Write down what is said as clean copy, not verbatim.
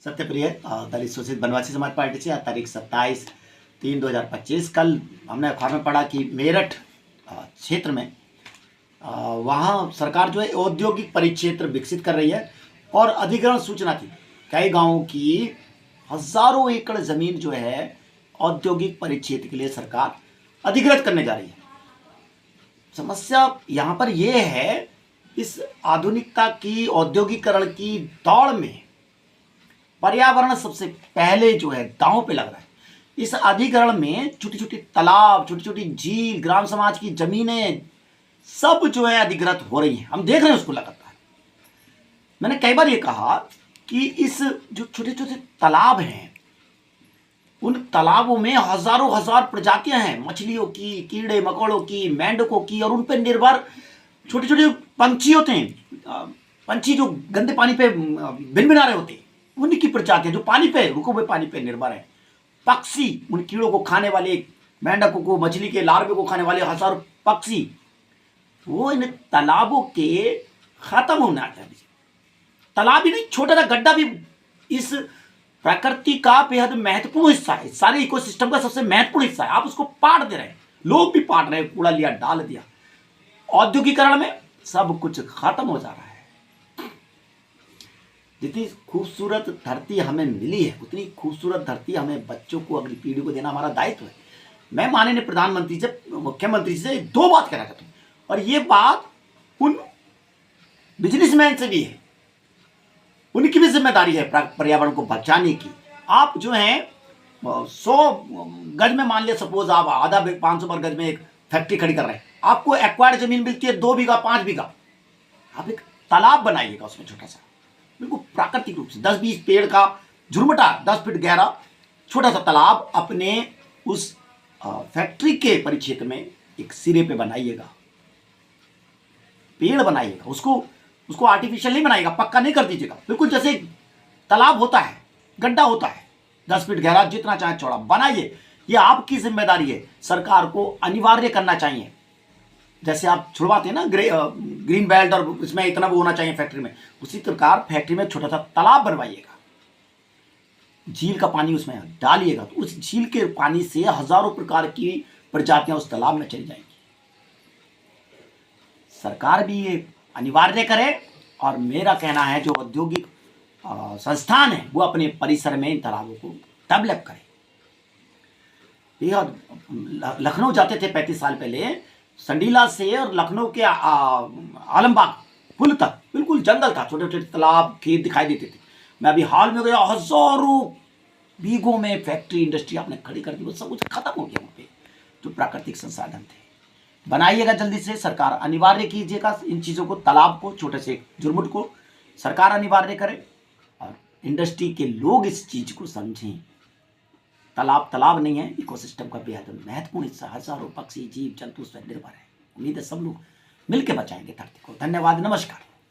सत्यप्रिय दलित शोषित बनवासी समाज पार्टी से तारीख 27/3/2025 कल हमने अखबार में पढ़ा कि मेरठ क्षेत्र में वहाँ सरकार जो है औद्योगिक परिक्षेत्र विकसित कर रही है और अधिग्रहण सूचना थी। कई गांवों की हजारों एकड़ जमीन जो है औद्योगिक परिक्षेत्र के लिए सरकार अधिग्रहित करने जा रही है। समस्या यहाँ पर यह है, इस आधुनिकता की औद्योगिकरण की दौड़ में पर्यावरण सबसे पहले जो है दांव पे लग रहा है। इस अधिग्रहण में छोटी छोटी तालाब, छोटी छोटी झील, ग्राम समाज की जमीनें सब जो है अधिग्रहित हो रही हैं। हम देख रहे हैं उसको लगातार। मैंने कई बार ये कहा कि इस जो छोटे छोटे तालाब हैं, उन तालाबों में हजारों हजार प्रजातियां हैं, मछलियों की, कीड़े मकोड़ों की, मेंढकों की, और उन पर निर्भर छोटे छोटे पंछी होते हैं। पंछी जो गंदे पानी पे भिनभिना रहे होते हैं, उनकी प्रजातियां जो पानी पे, रुके हुए पानी पे निर्भर है। पक्षी, उन कीड़ों को खाने वाले, मेंढकों को, मछली के लार्वे को खाने वाले हजारों पक्षी, वो इन तालाबों के खत्म होना चाहिए। तालाब ही नहीं, छोटा सा गड्ढा भी इस प्रकृति का बेहद महत्वपूर्ण हिस्सा है। सारे इकोसिस्टम का सबसे महत्वपूर्ण हिस्सा है। आप उसको पाट दे रहे हैं, लोग भी पाट रहे हैं, कूड़ा लिया डाल दिया। औद्योगिकरण में सब कुछ खत्म हो जा रहा है। जितनी खूबसूरत धरती हमें मिली है, उतनी खूबसूरत धरती हमें बच्चों को, अगली पीढ़ी को देना हमारा दायित्व है। मैं माननीय प्रधानमंत्री से, मुख्यमंत्री से दो बात कहना चाहता हूँ, और ये बात उन बिजनेसमैन से भी है। उनकी भी जिम्मेदारी है पर्यावरण को बचाने की। आप जो हैं 100 गज में, मान लिया सपोज आप आधा 500 गज में एक फैक्ट्री खड़ी कर रहे हैं, आपको एक्वायर्ड जमीन मिलती है 2 बीघा 5 बीघा। आप एक तालाब बनाइएगा उसमें छोटा सा, बिल्कुल प्राकृतिक रूप से 10-20 पेड़ का झुरमुटा, 10 फीट गहरा छोटा सा तालाब अपने उस फैक्ट्री के परिक्षेत्र में एक सिरे पे बनाइएगा। पेड़ बनाइएगा, उसको आर्टिफिशियल नहीं बनाइएगा, पक्का नहीं कर दीजिएगा। बिल्कुल जैसे तालाब होता है, गड्ढा होता है, 10 फीट गहरा, जितना चाहे चौड़ा बनाइए। ये आपकी जिम्मेदारी है। सरकार को अनिवार्य करना चाहिए। जैसे आप छुड़वाते हैं ना ग्रीन बेल्ट, और इसमें इतना वो होना चाहिए फैक्ट्री में, उसी प्रकार फैक्ट्री में छोटा सा तालाब बनवाइएगा, झील का पानी उसमें डालिएगा, तो उस झील के पानी से हजारों प्रकार की प्रजातियां उस तालाब में चली जाएंगी। सरकार भी ये अनिवार्य करे, और मेरा कहना है जो औद्योगिक संस्थान है वो अपने परिसर में इन तालाबों को डेवलप करे। लखनऊ जाते थे 35 साल पहले, संडीला से और लखनऊ के आलमबाग पुल तक बिल्कुल जंगल था, छोटे छोटे तालाब, खेत दिखाई देते थे। मैं अभी हाल में गया, हजारों बीघों में फैक्ट्री, इंडस्ट्री आपने खड़ी कर दी, वो सब कुछ खत्म हो गया। वहाँ पे जो प्राकृतिक संसाधन थे, बनाइएगा जल्दी से। सरकार अनिवार्य कीजिएगा इन चीज़ों को, तालाब को, छोटे से झुरमुट को सरकार अनिवार्य करे, और इंडस्ट्री के लोग इस चीज़ को समझें। तालाब नहीं है, इकोसिस्टम का बेहद महत्वपूर्ण हिस्सा, हजारों पक्षी, जीव जंतु उस पर निर्भर है। उम्मीद है सब लोग मिलकर बचाएंगे धरती को। धन्यवाद, नमस्कार।